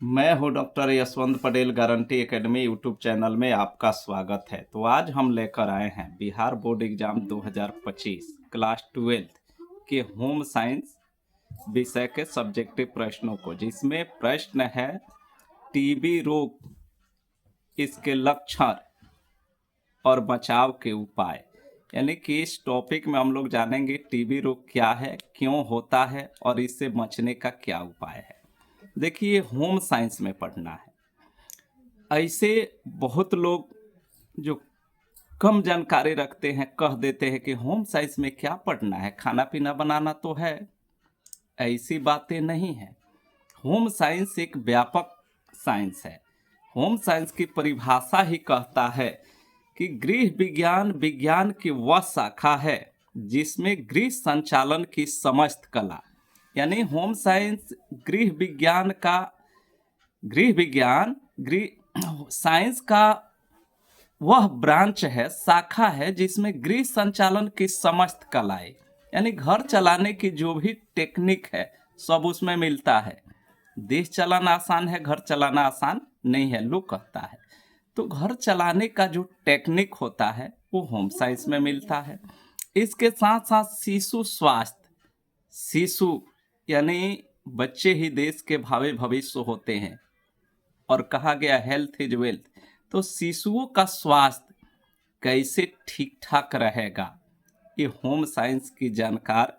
मैं हूं doctor Yashwant Patel. Guarantee academy YouTube channel में आपका स्वागत है। तो आज हम लेकर आए हैं बिहार बोर्ड एग्जाम 2025 क्लास 12 के होम साइंस विषय के सब्जेक्टिव प्रश्नों को, जिसमें प्रश्न है टीबी रोग, इसके लक्षण और बचाव के उपाय। यानी कि इस टॉपिक में हम लोग जानेंगे टीबी रोग क्या है, क्यों होता है और इससे बचने का क्या उपाय है। देखिए, होम साइंस में पढ़ना है। ऐसे बहुत लोग जो कम जानकारी रखते हैं कह देते हैं कि होम साइंस में क्या पढ़ना है, खाना पीना बनाना तो है। ऐसी बातें नहीं है। होम साइंस एक व्यापक साइंस है। होम साइंस की परिभाषा ही कहता है कि गृह विज्ञान विज्ञान की वह शाखा है जिसमें गृह संचालन की समस्त कला, यानी होम साइंस गृह साइंस का वह ब्रांच है, शाखा है, जिसमें गृह संचालन की समस्त कलाएं, यानी घर चलाने की जो भी टेक्निक है सब उसमें मिलता है। देश चलाना आसान है, घर चलाना आसान नहीं है, लोग कहता है। तो घर चलाने का जो टेक्निक होता है वो होम साइंस में मिलता है। इसके साथ साथ शिशु स्वास्थ्य, शिशु यानी बच्चे ही देश के भावी भविष्य होते हैं, और कहा गया हेल्थ इज वेल्थ। तो शिशुओं का स्वास्थ्य कैसे ठीक ठाक रहेगा, ये होम साइंस की जानकार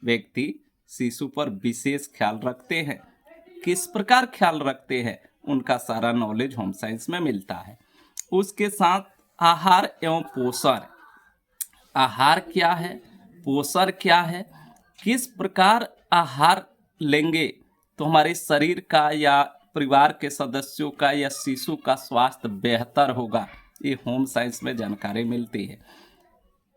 व्यक्ति शिशु पर विशेष ख्याल रखते हैं। किस प्रकार ख्याल रखते हैं, उनका सारा नॉलेज होम साइंस में मिलता है। उसके साथ आहार एवं पोषण, आहार क्या है, पोषण क्या है, किस प्रकार आहार लेंगे तो हमारे शरीर का या परिवार के सदस्यों का या शिशु का स्वास्थ्य बेहतर होगा, ये होम साइंस में जानकारी मिलती है।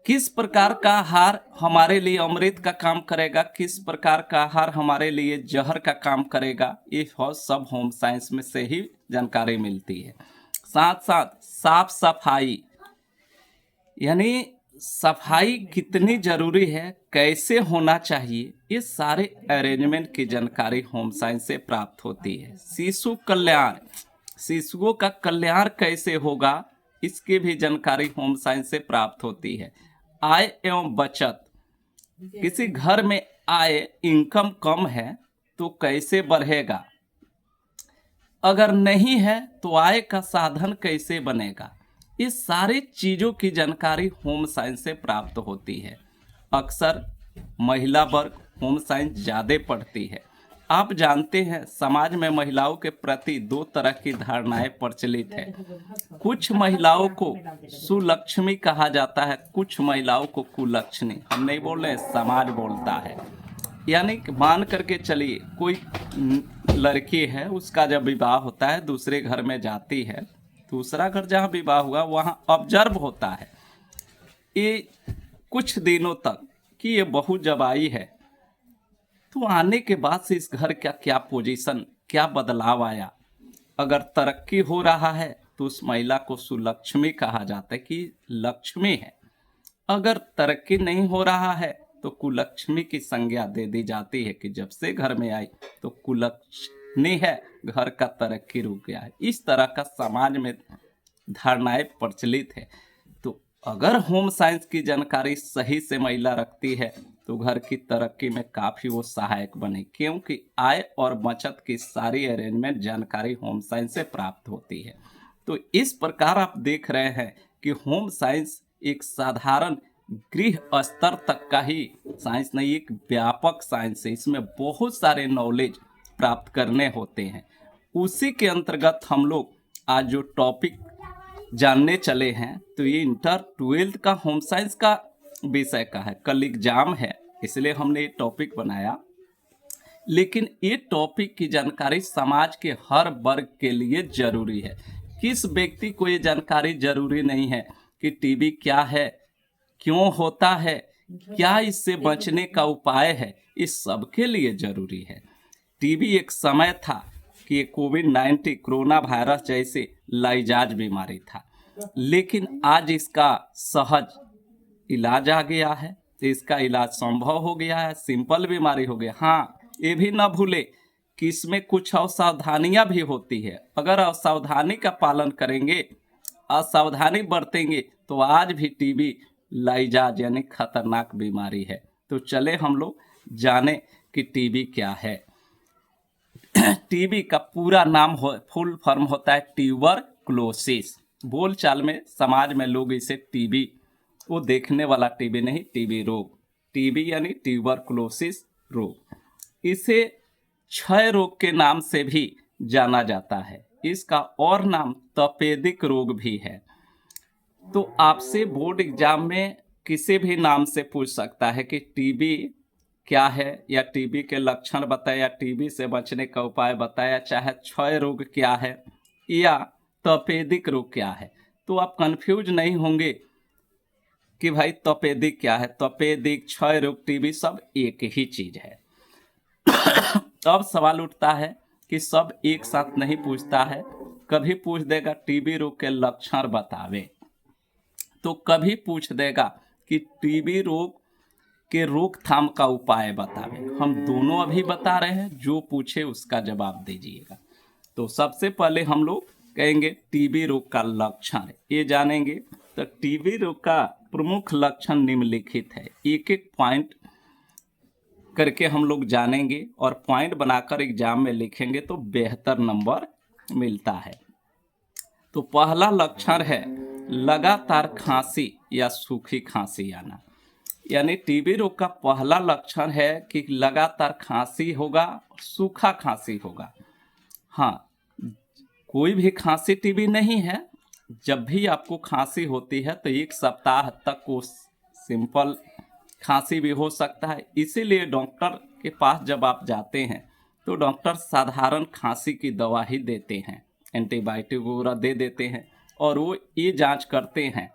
किस प्रकार का आहार हमारे लिए अमृत का काम करेगा, किस प्रकार का आहार हमारे लिए जहर का काम करेगा, ये सब होम साइंस में से ही जानकारी मिलती है। साथ साथ साफ सफाई, यानी सफाई कितनी जरूरी है, कैसे होना चाहिए, ये सारे अरेंजमेंट की जानकारी होम साइंस से प्राप्त होती है। शिशु कल्याण, शिशुओं का कल्याण कैसे होगा, इसकी भी जानकारी होम साइंस से प्राप्त होती है। आय एवं बचत, किसी घर में आय इनकम कम है तो कैसे बढ़ेगा, अगर नहीं है तो आय का साधन कैसे बनेगा, ये सारी चीज़ों की जानकारी होम साइंस से प्राप्त होती है। अक्सर महिला वर्ग होम साइंस ज़्यादा पढ़ती है। आप जानते हैं समाज में महिलाओं के प्रति दो तरह की धारणाएं प्रचलित है। कुछ महिलाओं को सुलक्ष्मी कहा जाता है, कुछ महिलाओं को कुलक्ष्मी। हम नहीं बोल रहे, समाज बोलता है। यानी मान करके चलिए, कोई लड़की है, उसका जब विवाह होता है दूसरे घर में जाती है, दूसरा घर जहाँ विवाह हुआ वहाँ ऑब्जर्व होता है ये कुछ दिनों तक कि ये बहू जब आई है तो आने के बाद से इस घर का क्या पोजीशन, क्या बदलाव आया। अगर तरक्की हो रहा है तो उस महिला को सुलक्ष्मी कहा जाता है कि लक्ष्मी है। अगर तरक्की नहीं हो रहा है तो कुलक्ष्मी की संज्ञा दे दी जाती है कि जब से घर में आई तो कुलक्ष्मी है, घर का तरक्की रुक गया है। इस तरह का समाज में धारणाएं प्रचलित है। तो अगर होम साइंस की जानकारी सही से महिला रखती है तो घर की तरक्की में काफ़ी वो सहायक बने, क्योंकि आय और बचत की सारी अरेंजमेंट जानकारी होम साइंस से प्राप्त होती है। तो इस प्रकार आप देख रहे हैं कि होम साइंस एक साधारण गृह स्तर तक का ही साइंस नहीं, एक व्यापक साइंस है। इसमें बहुत सारे नॉलेज प्राप्त करने होते हैं। उसी के अंतर्गत हम लोग आज जो टॉपिक जानने चले हैं तो ये इंटर 12th का होम साइंस का विषय का है। कल एग्जाम है इसलिए हमने ये टॉपिक बनाया, लेकिन ये टॉपिक की जानकारी समाज के हर वर्ग के लिए जरूरी है। किस व्यक्ति को ये जानकारी जरूरी नहीं है कि टीबी क्या है, क्यों होता है, क्या इससे बचने का उपाय है, इस सबके लिए जरूरी है। टीबी एक समय था कि ये कोविड-19 कोरोना वायरस जैसे लाइजाज बीमारी था, लेकिन आज इसका सहज इलाज आ गया है, इसका इलाज संभव हो गया है, सिंपल बीमारी हो गया। हाँ, ये भी ना भूले कि इसमें कुछ असावधानियां भी होती है। अगर असावधानी का पालन करेंगे, असावधानी बरतेंगे, तो आज भी टीबी लाइजाज यानी खतरनाक बीमारी है। तो चले हम लोग जाने कि टीबी क्या है। टीबी का पूरा नाम फुल फॉर्म होता है ट्यूबरकुलोसिस। बोलचाल में समाज में लोग इसे टीबी, वो देखने वाला टीबी नहीं, टीबी रोग, टीबी यानी ट्यूबरकुलोसिस रोग। इसे क्षय रोग के नाम से भी जाना जाता है। इसका और नाम तपेदिक रोग भी है। तो आपसे बोर्ड एग्जाम में किसी भी नाम से पूछ सकता है कि टीबी क्या है, या टीबी के लक्षण बताए, या टीबी से बचने का उपाय बताया, चाहे क्षय रोग क्या है या तपेदिक रोग क्या है। तो आप कंफ्यूज नहीं होंगे कि भाई तपेदिक क्या है। तपेदिक, क्षय रोग, टीबी सब एक ही चीज है। अब सवाल उठता है कि सब एक साथ नहीं पूछता है, कभी पूछ देगा टीबी रोग के लक्षण बतावे, तो कभी पूछ देगा कि टीबी रोग के रोकथाम का उपाय बतावे। हम दोनों अभी बता रहे हैं, जो पूछे उसका जवाब दीजिएगा। तो सबसे पहले हम लोग कहेंगे टीबी रोग का लक्षण, ये जानेंगे। तो टीबी रोग का प्रमुख लक्षण निम्नलिखित है। एक एक पॉइंट करके हम लोग जानेंगे और पॉइंट बनाकर एग्जाम में लिखेंगे तो बेहतर नंबर मिलता है। तो पहला लक्षण है लगातार खांसी या सूखी खांसी आना। यानी टीबी रोग का पहला लक्षण है कि लगातार खांसी होगा, सूखा खांसी होगा। हाँ, कोई भी खांसी टीबी नहीं है। जब भी आपको खांसी होती है तो एक सप्ताह तक वो सिंपल खांसी भी हो सकता है। इसीलिए डॉक्टर के पास जब आप जाते हैं तो डॉक्टर साधारण खांसी की दवा ही देते हैं, एंटीबायोटिक वगैरह दे देते हैं, और वो ये जांच करते हैं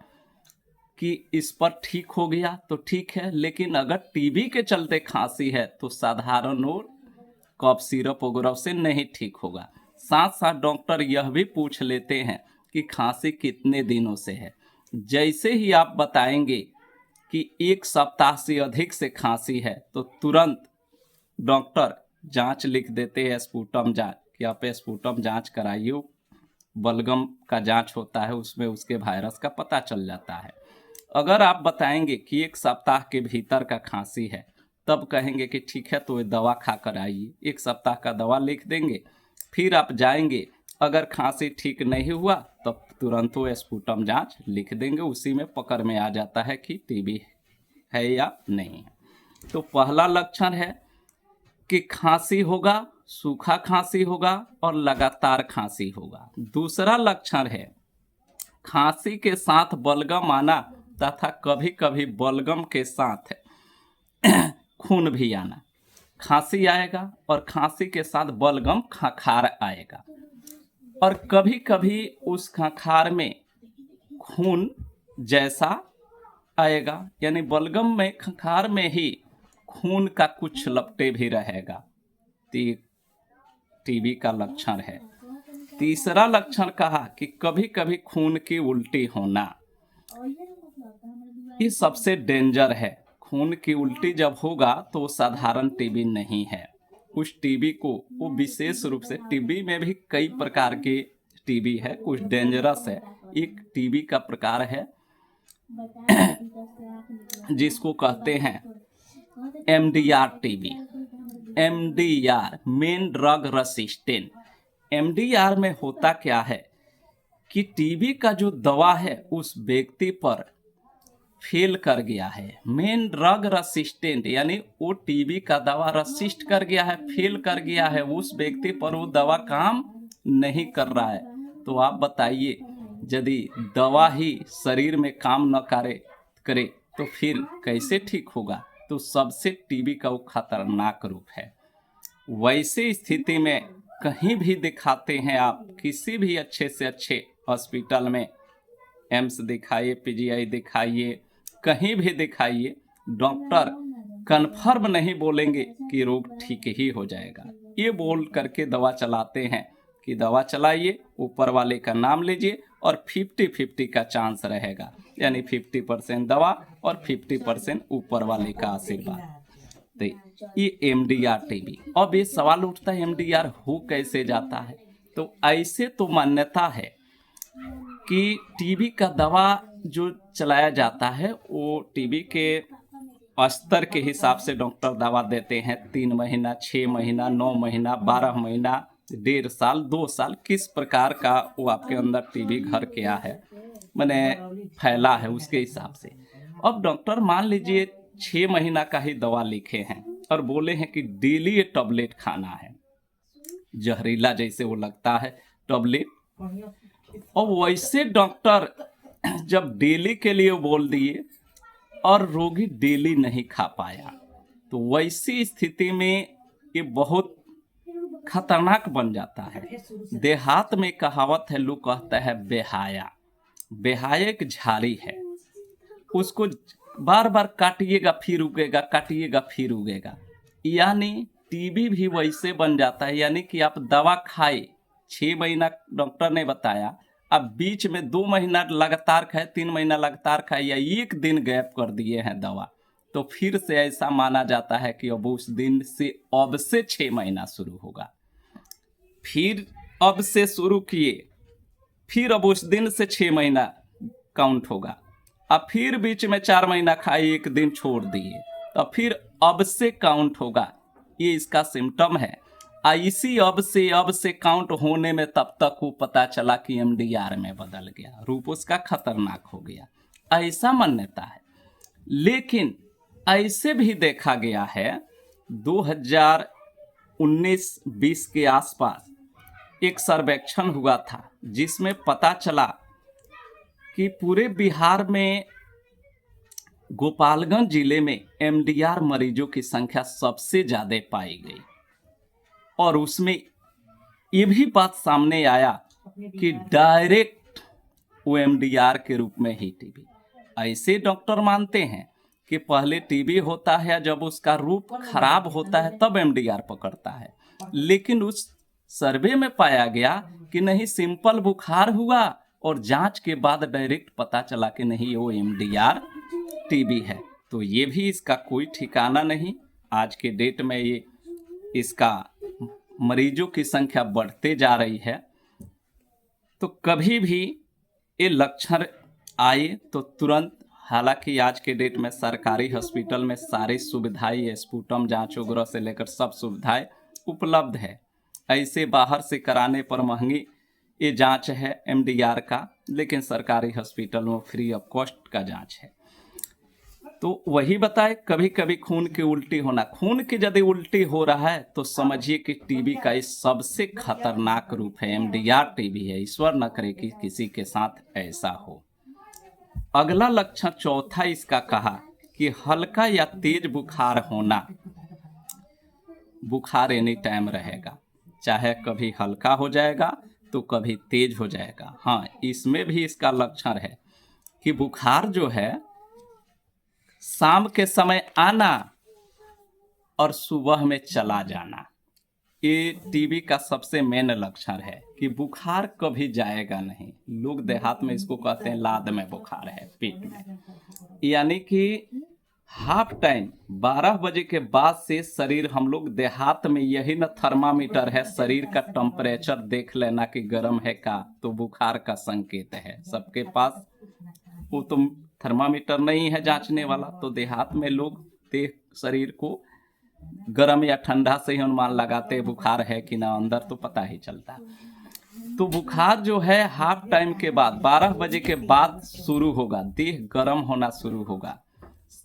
कि इस पर ठीक हो गया तो ठीक है, लेकिन अगर टीबी के चलते खांसी है तो साधारण और कफ सिरप वगैरह से नहीं ठीक होगा। साथ साथ डॉक्टर यह भी पूछ लेते हैं कि खांसी कितने दिनों से है। जैसे ही आप बताएंगे कि एक सप्ताह से अधिक से खांसी है तो तुरंत डॉक्टर जांच लिख देते हैं, स्पुटम जांच, कि आप स्पुटम जांच कराइए। बलगम का जांच होता है, उसमें उसके वायरस का पता चल जाता है। अगर आप बताएंगे कि एक सप्ताह के भीतर का खांसी है, तब कहेंगे कि ठीक है तो ये दवा खा कर आइए। एक सप्ताह का दवा लिख देंगे, फिर आप जाएंगे। अगर खांसी ठीक नहीं हुआ तो तुरंत वो स्पुटम जांच लिख देंगे। उसी में पकड़ में आ जाता है कि टीबी है या नहीं। तो पहला लक्षण है कि खांसी होगा, सूखा खांसी होगा और लगातार खांसी होगा। दूसरा लक्षण है खांसी के साथ बलगम आना तथा कभी कभी बलगम के साथ खून भी आना। खांसी आएगा और खांसी के साथ बलगम खंखार आएगा, और कभी कभी उस खंखार में खून जैसा आएगा, यानी बलगम में, खंखार में ही खून का कुछ लपटे भी रहेगा। टीबी का लक्षण है। तीसरा लक्षण कहा कि कभी कभी खून की उल्टी होना। ये सबसे डेंजर है। खून की उल्टी जब होगा तो वो साधारण टीबी नहीं है। कुछ टीबी को वो विशेष रूप से, टीबी में भी कई प्रकार के टीबी है, कुछ डेंजरस है। एक टीबी का प्रकार है जिसको कहते हैं MDR TB. MDR main drug resistant. MDR में होता क्या है कि टीबी का जो दवा है उस व्यक्ति पर फेल कर गया है। मेन ड्रग रेसिस्टेंट यानी वो टीबी का दवा रेसिस्ट कर गया है, फेल कर गया है, उस व्यक्ति पर वो दवा काम नहीं कर रहा है। तो आप बताइए, यदि दवा ही शरीर में काम न करे तो फिर कैसे ठीक होगा। तो सबसे टीबी का वो खतरनाक रूप है। वैसे स्थिति में कहीं भी दिखाते हैं आप, किसी भी अच्छे से अच्छे हॉस्पिटल में, एम्स दिखाइए, पीजीआई दिखाइए, कहीं भी दिखाइए, डॉक्टर कन्फर्म नहीं बोलेंगे कि रोग ठीक ही हो जाएगा। ये बोल करके दवा चलाते हैं कि दवा चलाइए, ऊपर वाले का नाम लीजिए और 50-50 का चांस रहेगा, यानी 50% दवा और 50% ऊपर वाले का आशीर्वाद। तो ये एमडीआर टीबी। अब ये सवाल उठता है एमडीआर हो कैसे जाता है। तो ऐसे तो मान्यता है कि टीबी का दवा जो चलाया जाता है वो टीबी के स्तर के हिसाब से डॉक्टर दवा देते हैं। 3 महीना, 6 महीना, 9 महीना, 12 महीना, 1.5 साल, 2 साल, किस प्रकार का वो आपके अंदर टीबी घर क्या है मैंने फैला है उसके हिसाब से। अब डॉक्टर मान लीजिए 6 महीना का ही दवा लिखे हैं और बोले हैं कि डेली ये टैबलेट खाना है, जहरीला जैसे वो लगता है टैबलेट। और वैसे डॉक्टर जब डेली के लिए बोल दिए और रोगी डेली नहीं खा पाया, तो वैसी स्थिति में ये बहुत खतरनाक बन जाता है। देहात में कहावत है, लोग कहता है बेहाया। बेहाया एक झाड़ी है, उसको बार बार काटिएगा फिर उगेगा, काटिएगा फिर उगेगा। यानी टीबी भी वैसे बन जाता है। यानी कि आप दवा खाए 6 महीना डॉक्टर ने बताया, अब बीच में 2 महीना लगातार खाए, 3 महीना लगातार खाए या 1 दिन गैप कर दिए हैं दवा, तो फिर से ऐसा माना जाता है कि अब उस दिन से अब से 6 महीना शुरू होगा। फिर अब से शुरू किए, फिर अब उस दिन से 6 महीना काउंट होगा। अब फिर बीच में 4 महीना खाए, 1 दिन छोड़ दिए, तो फिर अब से काउंट होगा। ये इसका सिम्टम है। इसी अब से काउंट होने में तब तक वो पता चला कि एमडीआर में बदल गया, रूप उसका खतरनाक हो गया, ऐसा मान्यता है। लेकिन ऐसे भी देखा गया है 2019-20 के आसपास एक सर्वेक्षण हुआ था जिसमें पता चला कि पूरे बिहार में गोपालगंज जिले में एमडीआर मरीजों की संख्या सबसे ज्यादा पाई गई। और उसमें ये भी बात सामने आया कि डायरेक्ट वो एमडीआर के रूप में ही टीबी। ऐसे डॉक्टर मानते हैं कि पहले टीबी होता है, जब उसका रूप खराब होता है तब एमडीआर पकड़ता है। लेकिन उस सर्वे में पाया गया कि नहीं, सिंपल बुखार हुआ और जांच के बाद डायरेक्ट पता चला कि नहीं, वो एमडीआर टीबी है। तो ये भी इसका कोई ठिकाना नहीं। आज के डेट में ये इसका मरीजों की संख्या बढ़ते जा रही है। तो कभी भी ये लक्षण आए तो तुरंत, हालांकि आज के डेट में सरकारी हॉस्पिटल में सारी सुविधाएं, स्पुटम जांच वगैरह से लेकर सब सुविधाएं उपलब्ध है। ऐसे बाहर से कराने पर महंगी ये जांच है एमडीआर का, लेकिन सरकारी हॉस्पिटल में फ्री ऑफ कॉस्ट का जांच है। तो वही बताए, कभी कभी खून की उल्टी होना, खून की यदि उल्टी हो रहा है तो समझिए कि टीबी का ये सबसे खतरनाक रूप है, एमडीआर टीबी है। ईश्वर न करे कि किसी के साथ ऐसा हो। अगला लक्षण चौथा इसका कहा कि हल्का या तेज बुखार होना। बुखार एनी टाइम रहेगा, चाहे कभी हल्का हो जाएगा तो कभी तेज हो जाएगा। हाँ, इसमें भी इसका लक्षण है कि बुखार जो है शाम के समय आना और सुबह में चला जाना, ये टीबी का सबसे मेन लक्षण है कि बुखार कभी जाएगा नहीं। लोग देहात में इसको कहते हैं लाद में बुखार है, पेट में। यानी कि हाफ टाइम 12 बजे के बाद से शरीर, हम लोग देहात में यही ना थर्मामीटर है, शरीर का टेम्परेचर देख लेना कि गर्म है का, तो बुखार का संकेत है। सबके पास वो तो थर्मामीटर नहीं है जांचने वाला, तो देहात में लोग देख शरीर को गर्म या ठंडा से ही अनुमान लगाते बुखार है कि ना, अंदर तो पता ही चलता। तो बुखार जो है हाफ टाइम के बाद 12 बजे के बाद शुरू होगा, देह गर्म होना शुरू होगा।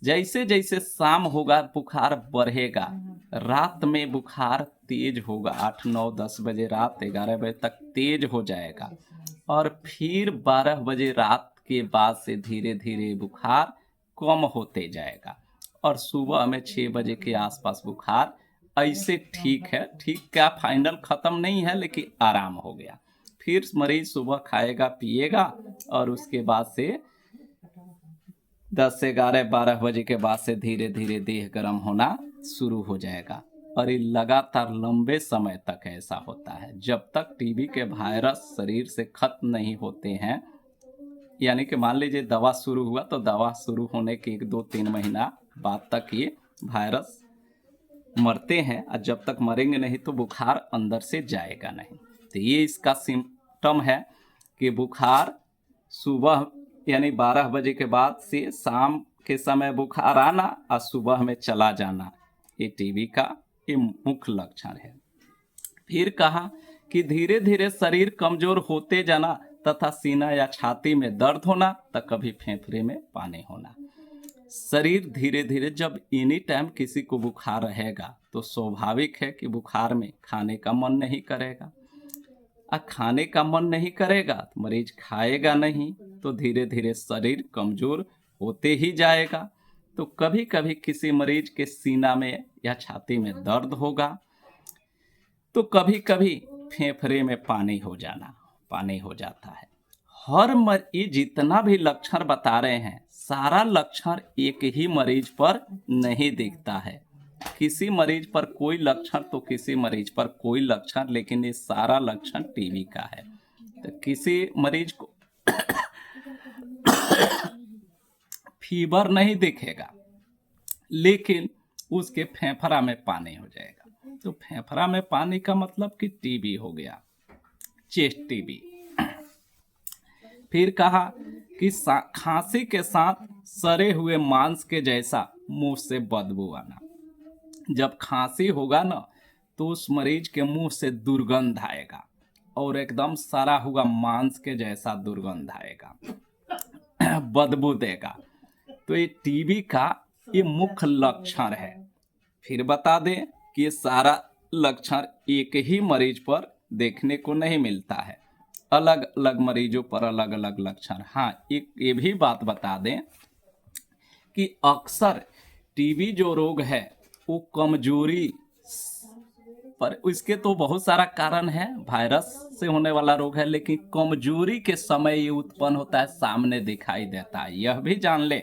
जैसे जैसे शाम होगा बुखार बढ़ेगा, रात में बुखार तेज होगा, 8, 9, 10 बजे रात, 11 बजे तक तेज हो जाएगा और फिर 12 बजे रात के बाद से धीरे धीरे बुखार कम होते जाएगा और सुबह में 6 बजे के आसपास बुखार ऐसे ठीक है, ठीक क्या फाइनल खत्म नहीं है, लेकिन आराम हो गया। फिर मरीज सुबह खाएगा पिएगा और उसके बाद से 10 से 11, 12 बजे के बाद से धीरे धीरे देह गर्म होना शुरू हो जाएगा। और ये लगातार लंबे समय तक ऐसा होता है, जब तक टीबी के वायरस शरीर से खत्म नहीं होते हैं। यानी कि मान लीजिए दवा शुरू हुआ तो दवा शुरू होने के 1, 2, 3 महीना बाद तक ये वायरस मरते हैं, और जब तक मरेंगे नहीं तो बुखार अंदर से जाएगा नहीं। तो ये इसका सिम्टम है कि बुखार सुबह यानी 12 बजे के बाद से शाम के समय बुखार आना और सुबह में चला जाना, ये टीबी का ये मुख्य लक्षण है। फिर कहा कि धीरे धीरे शरीर कमजोर होते जाना तथा सीना या छाती में दर्द होना तो कभी फेफड़े में पानी होना। शरीर धीरे धीरे, जब एनी टाइम किसी को बुखार रहेगा तो स्वाभाविक है कि बुखार में खाने का मन नहीं करेगा, और खाने का मन नहीं करेगा तो मरीज खाएगा नहीं, तो धीरे धीरे शरीर कमजोर होते ही जाएगा। तो कभी कभी किसी मरीज के सीना में या छाती में दर्द होगा, तो कभी कभी फेफड़े में पानी हो जाता है। ये जितना भी लक्षण बता रहे हैं, सारा लक्षण एक ही मरीज पर नहीं दिखता है। किसी मरीज पर कोई लक्षण तो किसी मरीज पर कोई लक्षण, लेकिन ये सारा लक्षण टीबी का है। तो किसी मरीज को फीवर नहीं दिखेगा, लेकिन उसके फेफड़ा में पानी हो जाएगा। तो फेफड़ा में पानी का मतलब कि टीबी हो गया, चेस्ट टीबी। फिर कहा कि खांसी के साथ सड़े हुए मांस के जैसा मुंह से बदबू आना। जब खांसी होगा ना तो उस मरीज के मुंह से दुर्गंध आएगा, और एकदम सड़ा हुआ मांस के जैसा दुर्गंध आएगा, बदबू देगा। तो ये टीबी का ये मुख्य लक्षण है। फिर बता दें कि ये सारा लक्षण एक ही मरीज पर देखने को नहीं मिलता है, अलग अलग मरीजों पर अलग अलग लक्षण। हाँ, एक ये भी बात बता दें कि अक्सर टीबी जो रोग है वो कमजोरी पर, इसके तो बहुत सारा कारण है, वायरस से होने वाला रोग है, लेकिन कमजोरी के समय ये उत्पन्न होता है, सामने दिखाई देता है। यह भी जान ले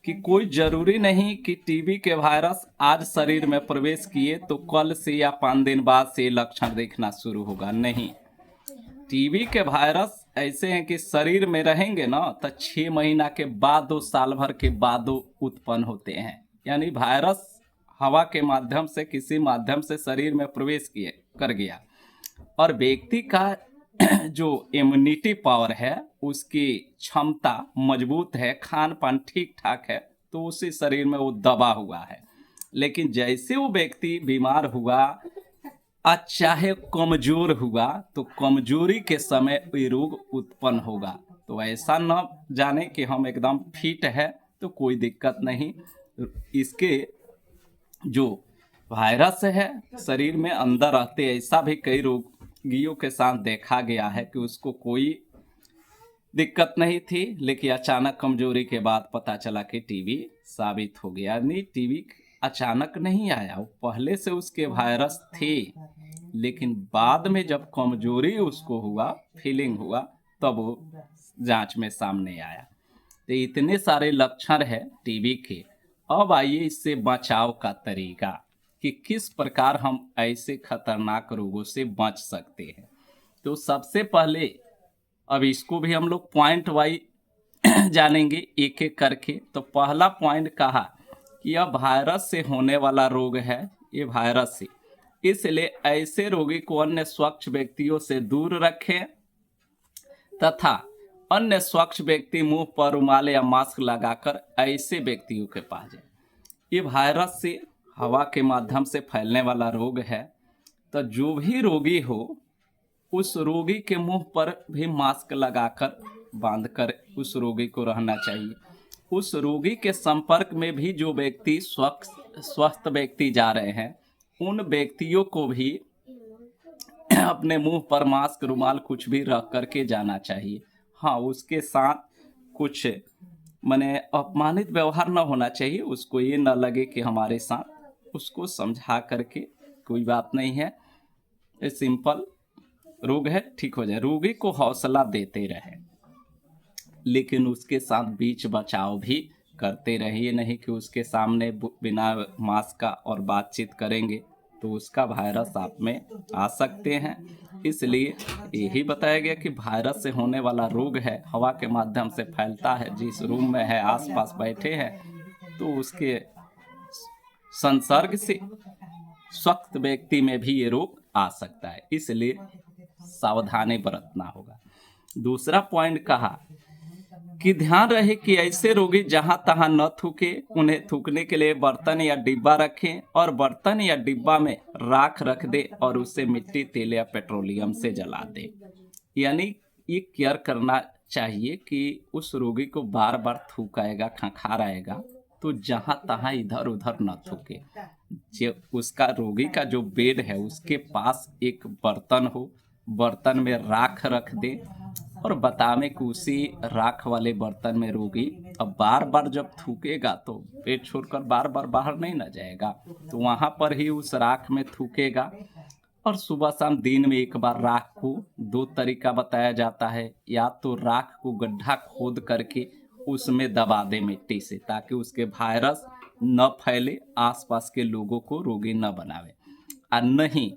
कि कोई जरूरी नहीं कि टीबी के वायरस आज शरीर में प्रवेश किए तो कल से या 5 दिन बाद से लक्षण दिखना शुरू होगा। नहीं, टीबी के वायरस ऐसे हैं कि शरीर में रहेंगे ना तो 6 महीना के बाद, 2 साल भर के बाद उत्पन्न होते हैं। यानी वायरस हवा के माध्यम से, किसी माध्यम से शरीर में प्रवेश कर गया, और व्यक्ति का जो इम्यूनिटी पावर है, उसकी क्षमता मजबूत है, खान पान ठीक ठाक है, तो उसी शरीर में वो दबा हुआ है। लेकिन जैसे वो व्यक्ति बीमार हुआ, चाहे कमजोर हुआ, तो कमजोरी के समय ये रोग उत्पन्न होगा। तो ऐसा न जाने कि हम एकदम फिट है तो कोई दिक्कत नहीं। इसके जो वायरस है शरीर में अंदर रहते, ऐसा भी कई रोगियों के साथ देखा गया है कि उसको कोई दिक्कत नहीं थी, लेकिन अचानक कमजोरी के बाद पता चला कि टीबी साबित हो गया। नहीं, टीबी अचानक नहीं आया, वो पहले से उसके वायरस थे, लेकिन बाद में जब कमजोरी उसको हुआ, फीलिंग हुआ, तब वो जांच में सामने आया। तो इतने सारे लक्षण है टीबी के। अब आइए इससे बचाव का तरीका कि किस प्रकार हम ऐसे खतरनाक रोगों से बच सकते हैं। तो सबसे पहले, अब इसको भी हम लोग पॉइंट वाइज जानेंगे एक एक करके। तो पहला पॉइंट कहा कि यह वायरस से होने वाला रोग है, ये वायरस से, इसलिए ऐसे रोगी को अन्य स्वच्छ व्यक्तियों से दूर रखें तथा अन्य स्वच्छ व्यक्ति मुंह पर रुमाल या मास्क लगाकर ऐसे व्यक्तियों के पास जाए। ये वायरस से हवा के माध्यम से फैलने वाला रोग है, तो जो भी रोगी हो उस रोगी के मुंह पर भी मास्क लगाकर बांधकर उस रोगी को रहना चाहिए। उस रोगी के संपर्क में भी जो व्यक्ति स्वस्थ व्यक्ति जा रहे हैं, उन व्यक्तियों को भी अपने मुंह पर मास्क, रुमाल कुछ भी रख करके जाना चाहिए। हाँ, उसके साथ कुछ माने अपमानित व्यवहार न होना चाहिए, उसको ये न लगे कि हमारे साथ, उसको समझा करके कोई बात नहीं है, ये सिंपल रोग है, ठीक हो जाए। रोगी को हौसला देते रहे, लेकिन उसके साथ बीच बचाव भी करते रहिए। नहीं कि उसके सामने बिना मास्क का और बातचीत करेंगे तो उसका वायरस आप में आ सकते हैं। इसलिए यही बताया गया कि वायरस से होने वाला रोग है, हवा के माध्यम से फैलता है। जिस रूम में है, आसपास बैठे हैं, तो उसके संसर्ग से स्वस्थ व्यक्ति में भी ये रोग आ सकता है, इसलिए सावधानी बरतना होगा। दूसरा पॉइंट कहा कि ध्यान रहे कि ऐसे रोगी जहां तहां न थूके, उन्हें थूकने के लिए बर्तन या डिब्बा रखें और बर्तन या डिब्बा में राख रख दे और उसे मिट्टी, तेल या पेट्रोलियम से जला दे। यानी ये केयर करना चाहिए कि उस रोगी को बार बार थूकाएगा, खंखाराएगा तो जहां तहां इधर उधर न थूके। जो उसका रोगी का जो बेड है उसके पास एक बर्तन हो, बर्तन में राख रख दे और बतावे कि उसी राख वाले बर्तन में रोगी अब बार बार जब थूकेगा तो पेट छोड़कर बार बार बाहर नहीं न जाएगा, तो वहां पर ही उस राख में थूकेगा। और सुबह शाम दिन में एक बार राख को, दो तरीका बताया जाता है, या तो राख को गड्ढा खोद करके उसमें दबा दे मिट्टी से ताकि उसके वायरस न फैले, आसपास के लोगों को रोगी न बनावे, और नहीं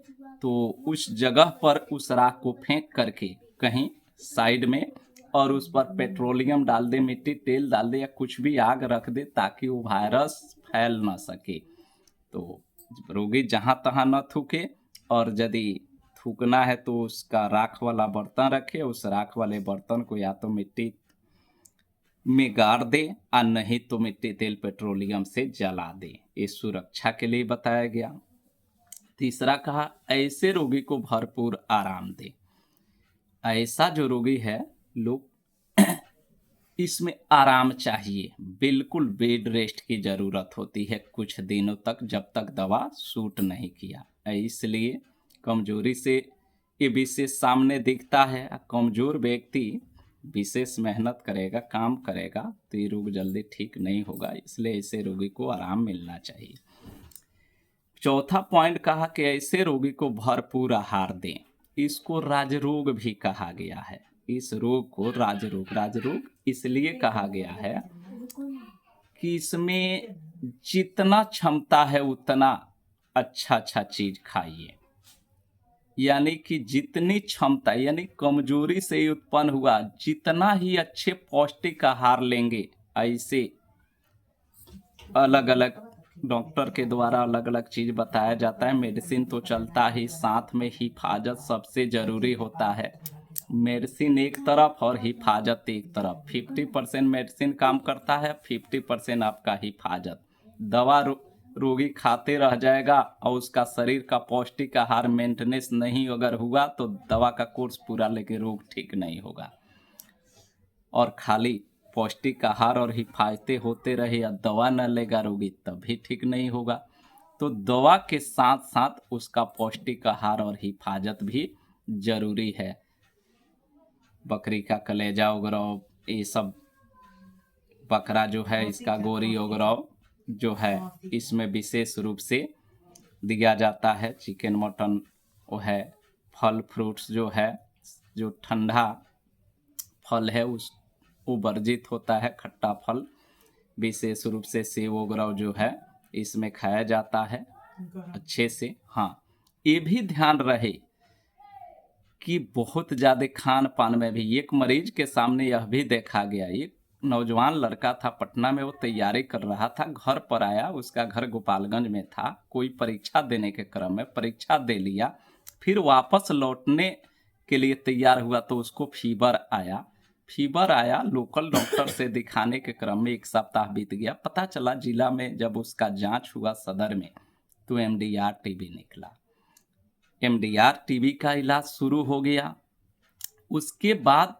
तो उस जगह पर उस राख को फेंक करके कहीं साइड में और उस पर पेट्रोलियम डाल दे, मिट्टी तेल डाल दे या कुछ भी आग रख दे ताकि वो वायरस फैल ना सके। तो रोगी जहां तहां न थूके, और यदि थूकना है तो उसका राख वाला बर्तन रखे, उस राख वाले बर्तन को या तो मिट्टी में गाड़ दे और नहीं तो मिट्टी तेल पेट्रोलियम से जला दे। ये सुरक्षा के लिए बताया गया। तीसरा कहा ऐसे रोगी को भरपूर आराम दे। ऐसा जो रोगी है लोग इसमें आराम चाहिए, बिल्कुल बेड रेस्ट की जरूरत होती है कुछ दिनों तक, जब तक दवा सूट नहीं किया। इसलिए कमजोरी से ये विशेष सामने दिखता है। कमजोर व्यक्ति विशेष मेहनत करेगा, काम करेगा तो ये रोग जल्दी ठीक नहीं होगा, इसलिए ऐसे रोगी को आराम मिलना चाहिए। चौथा पॉइंट कहा कि ऐसे रोगी को भरपूर आहार दें। इसको राजरोग भी कहा गया है। इस रोग को राजरोग इसलिए कहा गया है कि इसमें जितना क्षमता है उतना अच्छा चीज खाइए। यानी कि जितनी क्षमता, यानी कमजोरी से ही उत्पन्न हुआ, जितना ही अच्छे पौष्टिक आहार लेंगे, ऐसे अलग अलग डॉक्टर के द्वारा अलग अलग चीज बताया जाता है। मेडिसिन तो चलता ही, साथ में हिफाजत सबसे जरूरी होता है। मेडिसिन एक तरफ और हिफाजत एक तरफ। 50% मेडिसिन काम करता है, 50% आपका हिफाजत। दवा रोगी खाते रह जाएगा और उसका शरीर का पौष्टिक आहार मेंटेनेंस नहीं अगर हुआ तो दवा का कोर्स पूरा लेके रोग ठीक नहीं होगा। और खाली पौष्टिक आहार और हिफाजतें होते रहे या दवा न लेगा रोगी तब भी ठीक नहीं होगा। तो दवा के साथ साथ उसका पौष्टिक आहार और हिफाजत भी जरूरी है। बकरी का कलेजा वगैरह, ये सब, बकरा जो है इसका गोरी वगैरह जो है इसमें विशेष रूप से दिया जाता है। चिकन मटन वो है। फल फ्रूट्स जो है, जो ठंडा फल है उस वो वर्जित होता है। खट्टा फल विशेष रूप से सेब वगैरह जो है इसमें खाया जाता है अच्छे से। हाँ, ये भी ध्यान रहे कि बहुत ज़्यादा खान पान में भी, एक मरीज के सामने यह भी देखा गया, एक नौजवान लड़का था पटना में, वो तैयारी कर रहा था, घर पर आया, उसका घर गोपालगंज में था, कोई परीक्षा देने के क्रम में परीक्षा दे लिया, फिर वापस लौटने के लिए तैयार हुआ तो उसको फीवर आया। लोकल डॉक्टर से दिखाने के क्रम में 1 सप्ताह बीत गया। पता चला जिला में जब उसका जांच हुआ सदर में तो MDR टीबी निकला। MDR टीबी का इलाज शुरू हो गया। उसके बाद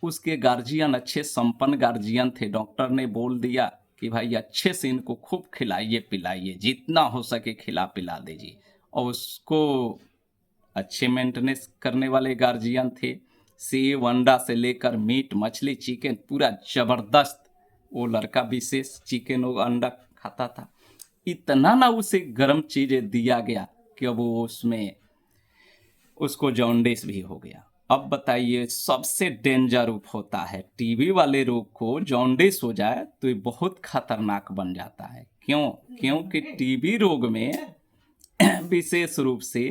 उसके गार्जियन अच्छे संपन्न गार्जियन थे। डॉक्टर ने बोल दिया कि भाई अच्छे से इनको खूब खिलाइए पिलाइए, जितना हो सके खिला पिला दीजिए। और उसको अच्छे मेंटेनेंस करने वाले गार्जियन थे। सेब अंडा से लेकर मीट मछली चिकन पूरा जबरदस्त, वो लड़का विशेष चिकन और अंडा खाता था। इतना ना उसे गर्म चीजें दिया गया कि अब वो उसमें उसको जॉन्डिस भी हो गया। अब बताइए, सबसे डेंजर रूप होता है टीबी वाले रोग को, जॉन्डिस हो जाए तो ये बहुत खतरनाक बन जाता है। क्योंकि टीबी रोग में विशेष रूप से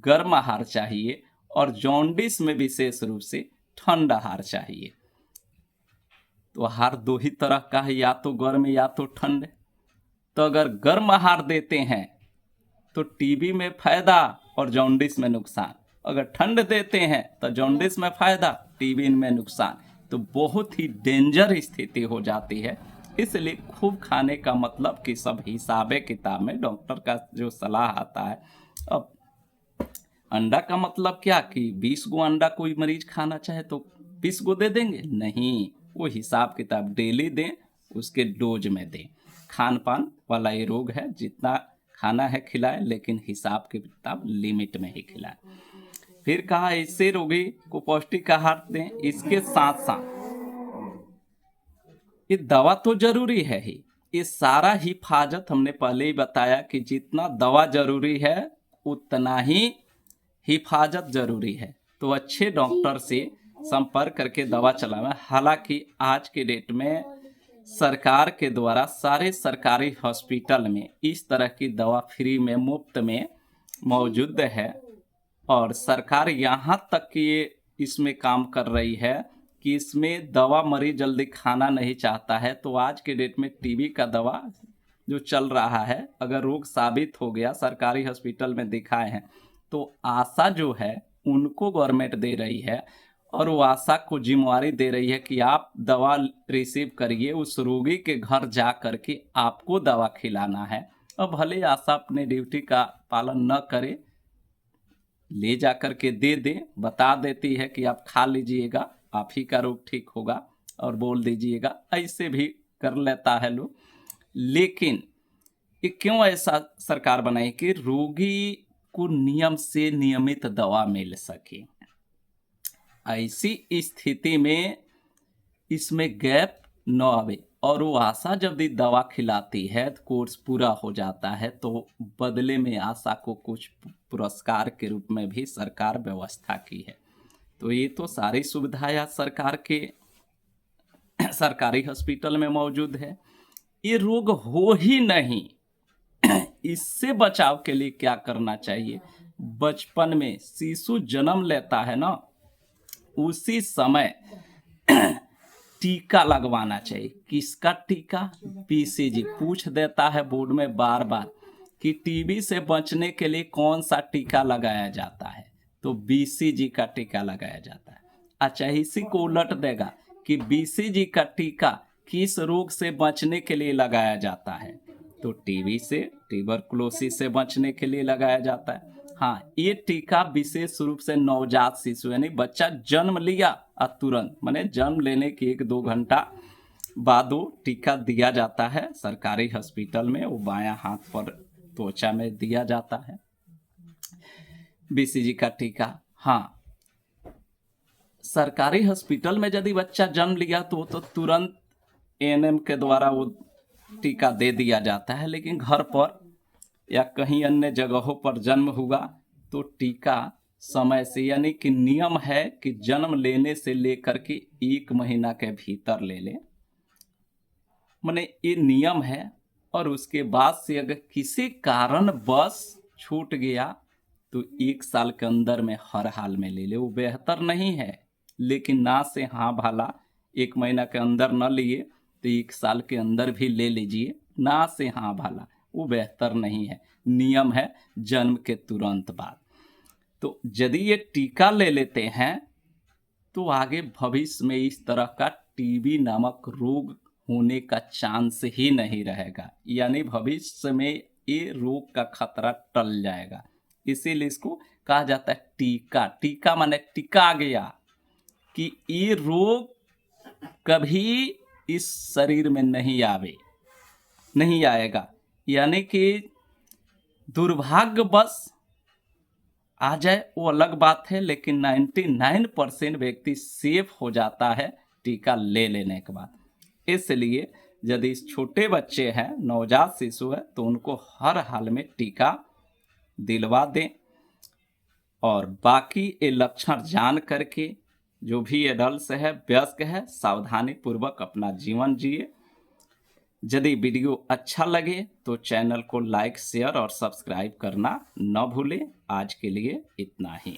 गर्म आहार चाहिए और जॉन्डिस में विशेष रूप से ठंडा आहार चाहिए। तो आहार 2 ही तरह का है, या तो गर्म या तो ठंड। तो अगर गर्म आहार देते हैं तो टीबी में फायदा और जॉन्डिस में नुकसान, अगर ठंड देते हैं तो जॉन्डिस में फायदा, टीबी में नुकसान। तो बहुत ही डेंजर स्थिति हो जाती है। इसलिए खूब खाने का मतलब कि सब हिसाबे किताब में डॉक्टर का जो सलाह आता है। अब अंडा का मतलब क्या कि 20 गो अंडा कोई मरीज खाना चाहे तो 20 गो दे देंगे? नहीं, वो हिसाब किताब डेली दें, उसके डोज में दें। खान पान वाला ये रोग है, जितना खाना है खिलाए, लेकिन हिसाब किताब लिमिट में ही खिलाए। फिर कहा ऐसे रोगी को पौष्टिक आहार दें। इसके साथ साथ ये दवा तो जरूरी है ही, ये सारा हिफाजत हमने पहले ही बताया कि जितना दवा जरूरी है उतना ही हिफाजत जरूरी है। तो अच्छे डॉक्टर से संपर्क करके दवा चलावें। हालांकि आज के डेट में सरकार के द्वारा सारे सरकारी हॉस्पिटल में इस तरह की दवा फ्री में मुफ्त में मौजूद है, और सरकार यहाँ तक कि ये इसमें काम कर रही है कि इसमें दवा मरीज जल्दी खाना नहीं चाहता है। तो आज के डेट में टीबी का दवा जो चल रहा है, अगर रोग साबित हो गया, सरकारी हॉस्पिटल में दिखाए हैं, तो आशा जो है उनको गवर्नमेंट दे रही है, और वो आशा को जिम्मेवारी दे रही है कि आप दवा रिसीव करिए, उस रोगी के घर जा करके आपको दवा खिलाना है। अब भले आशा अपने ड्यूटी का पालन न करे, ले जा करके दे दे, बता देती है कि आप खा लीजिएगा, आप ही का रोग ठीक होगा, और बोल दीजिएगा, ऐसे भी कर लेता है लोग। लेकिन ये क्यों ऐसा सरकार बनाई कि रोगी को नियम से नियमित दवा मिल सके। ऐसी स्थिति में इसमें गैप न आवे, और वो आशा जब भी दवा खिलाती है तो कोर्स पूरा हो जाता है, तो बदले में आशा को कुछ पुरस्कार के रूप में भी सरकार व्यवस्था की है। तो ये तो सारी सुविधाएं सरकार के सरकारी हॉस्पिटल में मौजूद है। ये रोग हो ही नहीं, इससे बचाव के लिए क्या करना चाहिए? बचपन में शिशु जन्म लेता है ना, उसी समय टीका लगवाना चाहिए। किसका टीका? बीसीजी। पूछ देता है बोर्ड में बार बार कि टीबी से बचने के लिए कौन सा टीका लगाया जाता है, तो बीसीजी का टीका लगाया जाता है। अच्छा, इसी को उलट देगा कि बीसीजी का टीका किस रोग से बचने के लिए लगाया जाता है, तो टीबी से, ट्यूबरकुलोसिस से बचने के लिए लगाया जाता है। हाँ, ये टीका विशेष रूप से नवजात शिशु यानी बच्चा जन्म लिया और तुरंत, माने जन्म लेने के 1-2 घंटा बाद वो टीका दिया जाता है सरकारी हॉस्पिटल में। वो बायां हाथ पर त्वचा में दिया जाता है बीसीजी का टीका। हाँ, सरकारी हॉस्पिटल में यदि बच्चा जन्म लिया तो तुरंत एएनएम के द्वारा वो टीका दे दिया जाता है। लेकिन घर पर या कहीं अन्य जगहों पर जन्म हुआ तो टीका समय से, यानी कि नियम है कि जन्म लेने से लेकर के 1 महीना के भीतर ले ले, माने ये नियम है। और उसके बाद से अगर किसी कारण बस छूट गया तो 1 साल के अंदर में हर हाल में ले ले। वो बेहतर नहीं है, लेकिन ना से हाँ भाला 1 महीना के अंदर न लिए तो 1 साल के अंदर भी ले लीजिए, ना से हाँ भाला, वो बेहतर नहीं है। नियम है जन्म के तुरंत बाद। तो यदि ये टीका ले लेते हैं तो आगे भविष्य में इस तरह का टीबी नामक रोग होने का चांस ही नहीं रहेगा, यानी भविष्य में ये रोग का खतरा टल जाएगा। इसीलिए इसको कहा जाता है टीका। टीका माने टीका आ गया कि ये रोग कभी इस शरीर में नहीं आएगा, यानी कि दुर्भाग्यवश आ जाए वो अलग बात है, लेकिन 99% व्यक्ति सेफ हो जाता है टीका ले लेने के बाद। इसलिए यदि छोटे बच्चे हैं, नवजात शिशु है, तो उनको हर हाल में टीका दिलवा दें। और बाकी ये लक्षण जान करके जो भी एडल्ट है, वयस्क है, सावधानी पूर्वक अपना जीवन जिए। यदि वीडियो अच्छा लगे तो चैनल को लाइक, शेयर और सब्सक्राइब करना न भूलें। आज के लिए इतना ही।